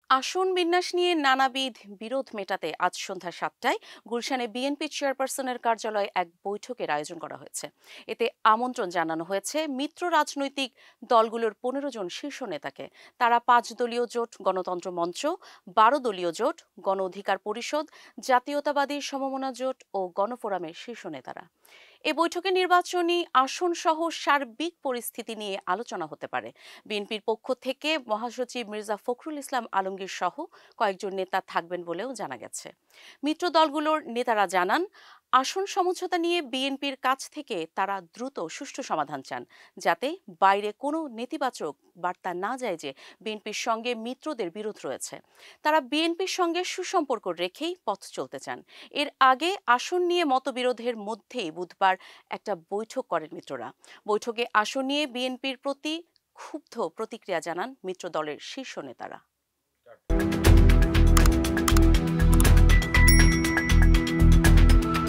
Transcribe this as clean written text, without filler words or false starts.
আসন বিন্যাস নিয়ে নানাবিধ বিরোধ মেটাতে আজ সন্ধ্যা ৭টায় গুলশানে বিএনপি চেয়ারপারসনের কার্যালয়ে এক বৈঠকের আয়োজন করা হয়েছে। এতে আমন্ত্রণ জানানো হয়েছে মিত্র রাজনৈতিক দলগুলোর ১৫ জন শীর্ষ নেতাকে। তারা ৫ দলীয় জোট গণতন্ত্র মঞ্চ, ১২ দলীয় জোট গণ অধিকার পরিষদ, জাতীয়তাবাদী সমমনা জোট ও গণফোরামের শীর্ষ নেতারা। এ বৈঠকে নির্বাচনী আসন সহ সার্বিক পরিস্থিতি নিয়ে আলোচনা হতে পারে। বিএনপির পক্ষ থেকে মহাসচিব মির্জা ফখরুল ইসলাম আলমগীর সহ কয়েকজন নেতা থাকবেন বলেও জানা গেছে। মিত্র দলগুলোর নেতারা জানান, আসন সমঝোতা নিয়ে বিএনপির কাছ থেকে তারা দ্রুত সুষ্ঠু সমাধান চান, যাতে বাইরে কোনো নেতিবাচক বার্তা না যায় যে বিএনপির সঙ্গে মিত্রদের বিরোধ রয়েছে। তারা বিএনপির সঙ্গে সুসম্পর্ক রেখেই পথ চলতে চান। এর আগে আসন নিয়ে মতবিরোধের মধ্যেই বুধবার একটা বৈঠক করেন মিত্ররা। বৈঠকে আসন নিয়ে বিএনপির প্রতি ক্ষুব্ধ প্রতিক্রিয়া জানান মিত্র দলের শীর্ষ নেতারা।